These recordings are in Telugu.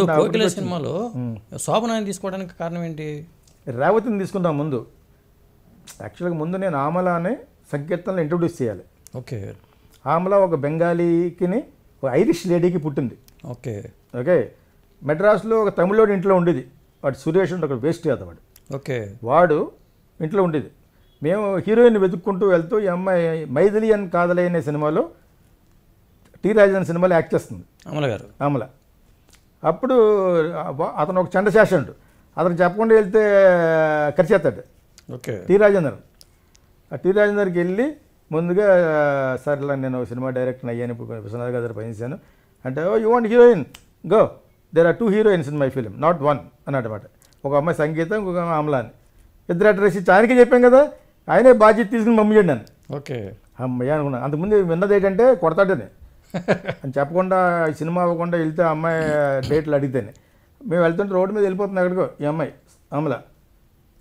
ఇప్పుడు కోకిల సినిమాలో శోభనాన్ని తీసుకోవడానికి కారణం ఏంటి? రేవతిని తీసుకుందాం ముందు. యాక్చువల్గా ముందు నేను ఆమల అనే సంకీర్తనలు ఇంట్రొడ్యూస్ చేయాలి. ఓకే. ఆమల ఒక బెంగాలీకి ఒక ఐరిష్ లేడీకి పుట్టింది. Okay okay. మెడ్రాస్లో ఒక తమిళోడు ఇంట్లో ఉండేది, వాడు సురేష్ అంటే ఒక వేస్ట్ చేద్దాం వాడు. ఓకే. వాడు ఇంట్లో ఉండేది. మేము హీరోయిన్ వెతుక్కుంటూ వెళ్తూ ఈ అమ్మాయి మైథిలియన్ కాదలే అనే సినిమాలో టీ రాజన్ సినిమాలో యాక్ట్ చేస్తుంది అమల గారు. అమల. అప్పుడు అతను ఒక చండశాసనుడు, అతను చెప్పకుండా వెళ్తే ఖర్చేస్తాడు. ఓకే. టీ రాజేందర్. ఆ టీ రాజేందర్కి వెళ్ళి ముందుగా సార్ ఇలా నేను సినిమా డైరెక్టర్ అయ్యాను, విశ్వనాథ్ గారు పనిచేశాను అంటే, oh you want heroine go, there are 2 heroines in my film not 1 అన్నమాట. ఒక అమ్మాయి సంగీతం, ఇంకొక అమల అని. ఇద్దరు అడ్రస్ ఇచ్చి ఆయనకే చెప్పాం కదా, ఆయనే బాధ్యత తీసుకుని పంపించండి నన్ను. ఓకే. అమ్మాయి అనుకున్నాను. అంతకుముందు విన్నది ఏంటంటే కొడతాడని అని చెప్పకుండా ఈ సినిమా అవ్వకుండా వెళ్తే అమ్మాయి డేట్లు అడిగితేనే మేము వెళ్తుంటే రోడ్డు మీద వెళ్ళిపోతుంది ఎక్కడికో ఈ అమ్మాయి అమల.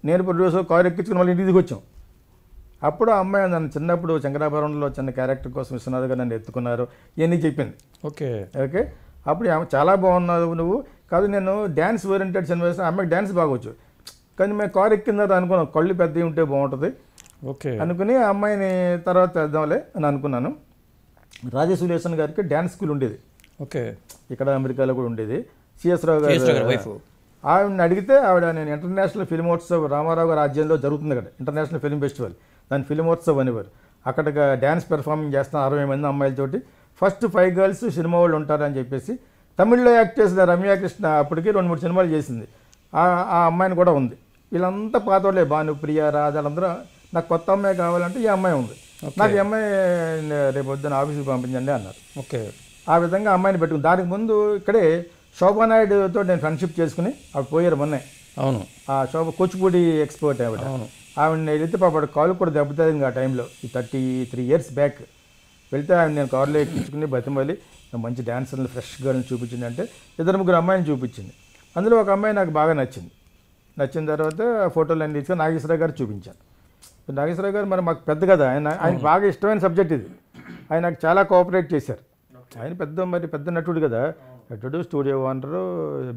నేను ప్రొడ్యూసర్ కారు ఎక్కించుకుని మళ్ళీ ఇంటికి వచ్చాం. అప్పుడు ఆ అమ్మాయి నన్ను చిన్నప్పుడు శంకరాభరణంలో చిన్న క్యారెక్టర్ కోసం విశ్వనాథ్ గారు నన్ను ఎత్తుకున్నారు ఇవన్నీ చెప్పింది. ఓకే. ఓకే. అప్పుడు ఆమె చాలా బాగున్నావు నువ్వు, కాదు నేను డ్యాన్స్ ఓరియంటెడ్ సినిమా వేసిన అమ్మాయికి డ్యాన్స్ బాగొచ్చు, కానీ మేము కారు ఎక్కిందా అనుకున్నాం, కళ్ళు పెద్దవి ఉంటే బాగుంటుంది ఓకే అనుకుని ఆ అమ్మాయిని తర్వాత వేద్దాంలే అని అనుకున్నాను. రాజేశ్వరేషన్ గారికి డ్యాన్స్ స్కూల్ ఉండేది. ఓకే. ఇక్కడ అమెరికాలో కూడా ఉండేది. సిఎస్ రావు గారు ఆవిడని అడిగితే ఆవిడ నేను ఇంటర్నేషనల్ ఫిల్మోత్సవ్ రామారావు గారి రాజ్యంలో జరుగుతుంది కదా ఇంటర్నేషనల్ ఫిల్మ్ ఫెస్టివల్, దాని ఫిల్మోత్సవ్ అనేవారు. అక్కడికి డ్యాన్స్ పెర్ఫార్మింగ్ చేస్తాను 60 మంది అమ్మాయిలతోటి, ఫస్ట్ 5 గర్ల్స్ సినిమా వాళ్ళు ఉంటారని చెప్పేసి తమిళ్లో యాక్ట్ చేసిన రమ్యాకృష్ణ అప్పటికి 2-3 సినిమాలు చేసింది, ఆ అమ్మాయిని కూడా ఉంది. వీళ్ళంతా పాతోళ్ళే, భానుప్రియ రాజు వాళ్ళందరూ. నాకు కొత్త అమ్మాయి కావాలంటే ఈ అమ్మాయి ఉంది, నాకు ఈ అమ్మాయి రేపు పొద్దున్న ఆఫీస్కి పంపించండి అన్నారు. ఓకే. ఆ విధంగా అమ్మాయిని పెట్టుకుని దానికి ముందు ఇక్కడే శోభానాయుడుతో నేను ఫ్రెండ్షిప్ చేసుకుని ఆవిడ పోయారు మొన్నే. అవును. ఆ శోభ కూచిపూడి ఎక్స్పర్ట్ ఆవిడ. అవును. ఆవిడని వెళితే పాపడు కాలు కూడా దెబ్బతుంది ఆ టైంలో, ఈ 33 years బ్యాక్ వెళ్తే ఆవిడ నేను కారులో ఎక్కించుకుని బతిమలి మంచి డాన్సర్లు ఫ్రెష్ గర్ల్ని చూపించింది అంటే 2-3 అమ్మాయిని చూపించింది. అందులో ఒక అమ్మాయి నాకు బాగా నచ్చింది. నచ్చిన తర్వాత ఫోటోలు అన్ని తీసుకొని నాగేశ్వరరావు గారు చూపించాను. నాగేశ్వరరావు గారు మరి మాకు పెద్ద కదా, ఆయనకి బాగా ఇష్టమైన సబ్జెక్ట్ ఇది, ఆయన నాకు చాలా కోఆపరేట్ చేశారు. ఆయన పెద్ద నటుడు కదా, నటుడు, స్టూడియో ఓనరు,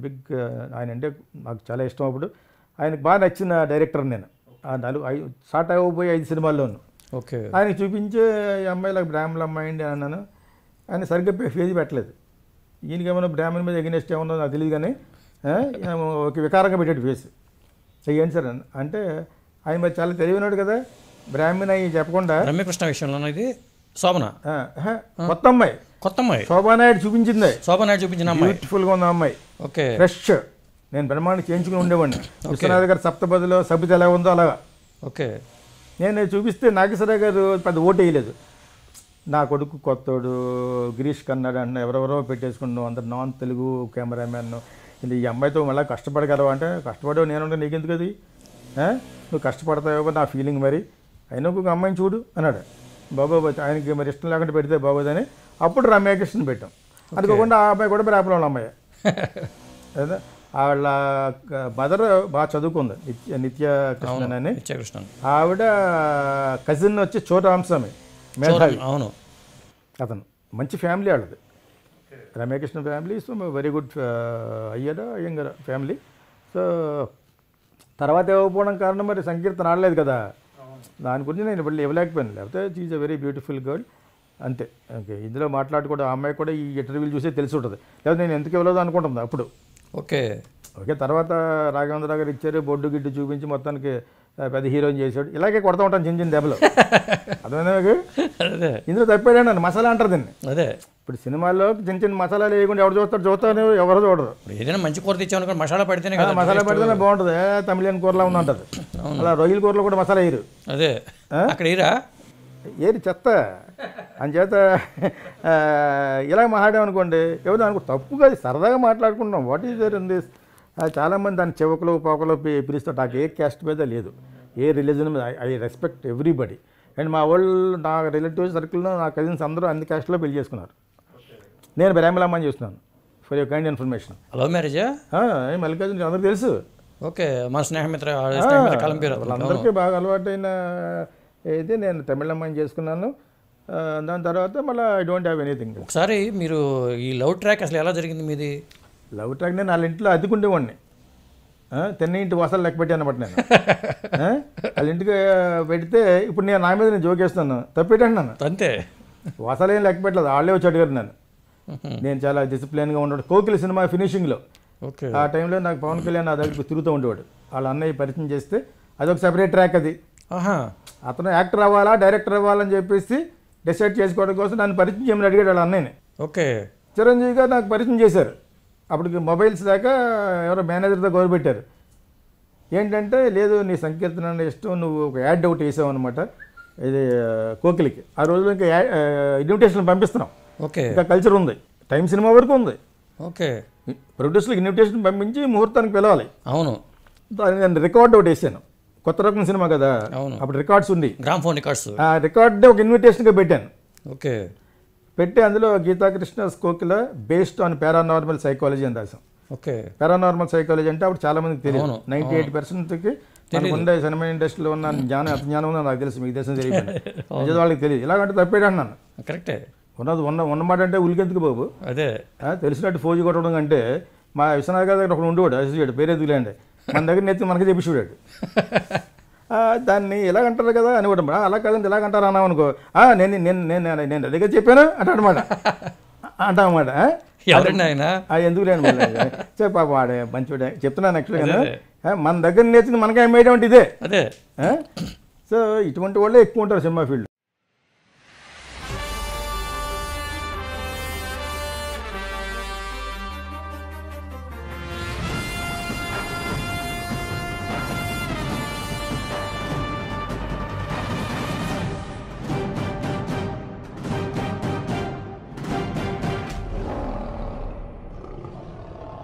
బిగ్. ఆయన అంటే నాకు చాలా ఇష్టం. అప్పుడు ఆయనకు బాగా నచ్చిన డైరెక్టర్ నేను. ఆ 4 స్టార్ట్ అవ్వబోయే 5 సినిమాల్లోనూ. ఓకే. ఆయనకి చూపించే ఈ అమ్మాయిలకు బ్రాహ్మణ అమ్మాయి అండి అన్నాను. ఆయన సరిగ్గా ఫేజ్ పెట్టలేదు. ఈయనకి ఏమైనా బ్రాహ్మణ మీద ఎగనెస్ట్ ఏమన్నా నాకు తెలియదు, కానీ ఒక వికారంగా పెట్టాడు ఫేస్. ఏంటి సార్ అంటే ఆయన మరి చాలా తెలివినాడు కదా, బ్రాహ్మణ అయ్యి చెప్పకుండా. రమ్యకృష్ణ విషయంలో ఇది శోభన కొత్త అమ్మాయి శోభానాయుడు చూపించింది, శోభనాయుడు చూపించిన అమ్మాయి బ్యూటిఫుల్గా ఉన్న అమ్మాయి. ఓకే. ఫ్రెష్. నేను బ్రహ్మాండ చేయించుకుని ఉండేవాడిని. విశ్వనాథ్ గారు సప్తపదిలో సభ్యత ఎలా ఉందో అలాగా. ఓకే. నేను చూపిస్తే నాగేశ్వరరావు గారు పెద్ద ఓటు వేయలేదు. నా కొడుకు కొత్తోడు, గిరీష్ కన్నాడు అన్న ఎవరెవరో పెట్టేసుకున్నావు, అందరు నాన్ తెలుగు కెమెరామ్యాన్, ఈ అమ్మాయితో మళ్ళీ కష్టపడగలవా అంటే, కష్టపడేవు నేనుంటే నీకెందుకు అది, నువ్వు కష్టపడతావు నా ఫీలింగ్, మరి అయినా ఒక అమ్మాయిని చూడు అన్నాడు. బాగోబోతు ఆయనకి మరి ఇష్టం లేకుండా పెడితే బాగోదని అప్పుడు రమ్యాకృష్ణ పెట్టాం. అనుకోకుండా ఆ అమ్మాయి కూడా బ్రాహ్మణ అమ్మాయి. అదే వాళ్ళ మదర్ బాగా చదువుకుంది, నిత్య కృష్ణన్ అని. ఆవిడ కజిన్ వచ్చి చోటవంశమే మేధావి. అవును. అతను మంచి ఫ్యామిలీ వాళ్ళది, Ramya Krishna family. So very good Iyengar family. So తర్వాత ఇవ్వకపోవడం కారణం మరి సంకీర్తన ఆడలేదు కదా, దాని గురించి నేను ఇప్పుడు ఇవ్వలేకపోయాను. లేకపోతే is a very beautiful girl అంతే. ఓకే. ఇందులో మాట్లాడుకోవడం ఆ అమ్మాయి కూడా ఈ ఇంటర్వ్యూలు చూసే తెలిసి ఉంటుంది, లేకపోతే నేను ఎందుకు ఇవ్వలేదు అనుకుంటుంది అప్పుడు. ఓకే. తర్వాత రాఘవేంద్రరావు గారు ఇచ్చారు, బొడ్డు గిడ్డు చూపించి మొత్తానికి పెద్ద హీరోయిన్ చేశాడు. ఇలాగే కొడతా ఉంటాను చిన్న దెబ్బలు. అర్థమైనా మీకు? ఇందులో తప్పాడండి నన్ను మసాలా అంటారు దీన్ని. అదే ఇప్పుడు సినిమాల్లో చిన్న మసాలాలు వేయకుండా ఎవరు చూస్తాను ఎవరు చూడరు. ఏదైనా మంచి కూర తెచ్చామనుకో మసాలా పెడితేనే మసాలా పెడితేనే బాగుంటుంది, తమిళియన్ కూరలా ఉందంటారు. అలా రొయ్యల కూరలో కూడా మసాలా వేయరు. అదే అక్కడ ఏరి చెత్త అంచేత ఇలా మాట్లాడామనుకోండి ఎవరు అనుకో తప్పు కాదు, సరదాగా మాట్లాడుకుంటాం. What is there in this? చాలామంది దాన్ని చెవకలు పోకలు పిలుస్తారు. నాకు ఏ క్యాస్ట్ మీద లేదు, ఏ రిలీజన్ మీద. I respect everybody. అండ్ మా వాళ్ళు నా రిలేటివ్స్ సర్కిల్లో నా కజిన్స్ అందరూ అన్ని క్యాస్ట్లో పెళ్లి చేసుకున్నారు. నేను బ్రాహ్మణమ్మని చేస్తున్నాను. For your kind information. Love మ్యారేజా? మల్లికార్జున అందరికీ తెలుసు. ఓకే. మా స్నేహమిత్ర వాళ్ళందరికీ బాగా అలవాటైన అయితే నేను తమిళమ్మని చేసుకున్నాను. దాని తర్వాత మళ్ళీ ఐ డోంట్ హ్యావ్ ఎనీథింగ్. ఒకసారి మీరు ఈ లవ్ ట్రాక్ అసలు ఎలా జరిగింది మీది? లవ్ ట్రాక్ నేను వాళ్ళ ఇంట్లో అద్దెకుండేవాడిని. తిన్న ఇంటి వాసాలు లెక్క పెట్టాను అనమాట నేను. వాళ్ళ ఇంటికి పెడితే ఇప్పుడు నేను నా మీద నేను జోకేస్తున్నాను, తప్పేటండి నన్ను. అంతే, వాసాలు ఏం లెక్క పెట్టలేదు, వాళ్ళే వచ్చి అడిగారు నన్ను. నేను చాలా డిసిప్లిన్గా ఉండేవాడు. కోకిల సినిమా ఫినిషింగ్లో ఆ టైంలో నాకు పవన్ కళ్యాణ్ నా దగ్గరికి తిరుగుతూ ఉండేవాడు. వాళ్ళ అన్నయ్య పరిచయం చేస్తే అదొక సెపరేట్ ట్రాక్. అది అతను యాక్టర్ అవ్వాలా డైరెక్టర్ అవ్వాలని చెప్పేసి డిసైడ్ చేసుకోవడం కోసం నన్ను పరిచయం చేయమని అడిగాడు వాళ్ళ అన్నయ్యని. ఓకే, చిరంజీవి గారు నాకు పరిచయం చేశారు. అప్పటికి మొబైల్స్ దాకా ఎవరో మేనేజర్తో గౌరవ పెట్టారు. ఏంటంటే లేదు నీ సంకీర్తన ఇష్టం, నువ్వు ఒక యాడ్ ఒకటి వేసావు అనమాట ఇది కోకిలికి. ఆ రోజులో ఇంకా ఇన్విటేషన్లు పంపిస్తున్నాం. ఓకే, ఇంకా కల్చర్ ఉంది, టైం సినిమా వరకు ఉంది. ఓకే, ప్రొడ్యూసర్లకు ఇన్విటేషన్ పంపించి ముహూర్తానికి పిలవాలి. అవును, దాన్ని నేను రికార్డ్ ఒకటి వేసాను. కొత్త రకం సినిమా కదా, అవును, అప్పుడు రికార్డ్స్ ఉంది, గ్రామ్ఫోన్ రికార్డ్స్. ఆ రికార్డ్ని ఒక ఇన్విటేషన్గా పెట్టాను. ఓకే, పెట్టి అందులో గీతాకృష్ణ కోకిల బేస్డ్ ఆన్ పారానార్మల్ సైకాలజీ అని రాసాం. ఓకే, పారానార్మల్ సైకాలజీ అంటే అప్పుడు చాలా మందికి తెలియదు. 98%కి మనకుండే సినిమా ఇండస్ట్రీలో ఉన్న జ్ఞానం అజ్ఞానం ఉందో నాకు తెలుసు, మీకు దేశం తెలియదు, వాళ్ళకి తెలియదు. ఇలాగంటే తప్పేడు అన్నాను. కరెక్టే, ఉన్నమాట అంటే ఉలికెందుకు బాబు, అదే తెలిసినట్టు ఫోజు కొట్టడం అంటే. మా విశ్వనాథ్ గారి దగ్గర ఒకడు ఉండేవాడు, అసిస్టెంట్, పేరెందుకులేండి, మన దగ్గర నెత్తి మనకి చెప్పి చూడాడు. దాన్ని ఇలాగంటారు కదా అని కూడా అలా కాదండి ఇలాగంటారు అన్నాం అనుకో, నేను నేను నేను నేను దగ్గర చెప్పాను అంటాడనమాట. అంటామన్నమాట. ఎవరండి ఆయన? ఎందుకు లేండి చెప్ప పాప వాడే మంచివాడే చెప్తున్నాను. యాక్చువల్గా మన దగ్గర నేర్చుకుని మనకే అమ్మేయడం అంటే ఇదే. అదే, సో ఇటువంటి వాళ్ళే ఎక్కువ ఉంటారు సినిమా ఫీల్డ్.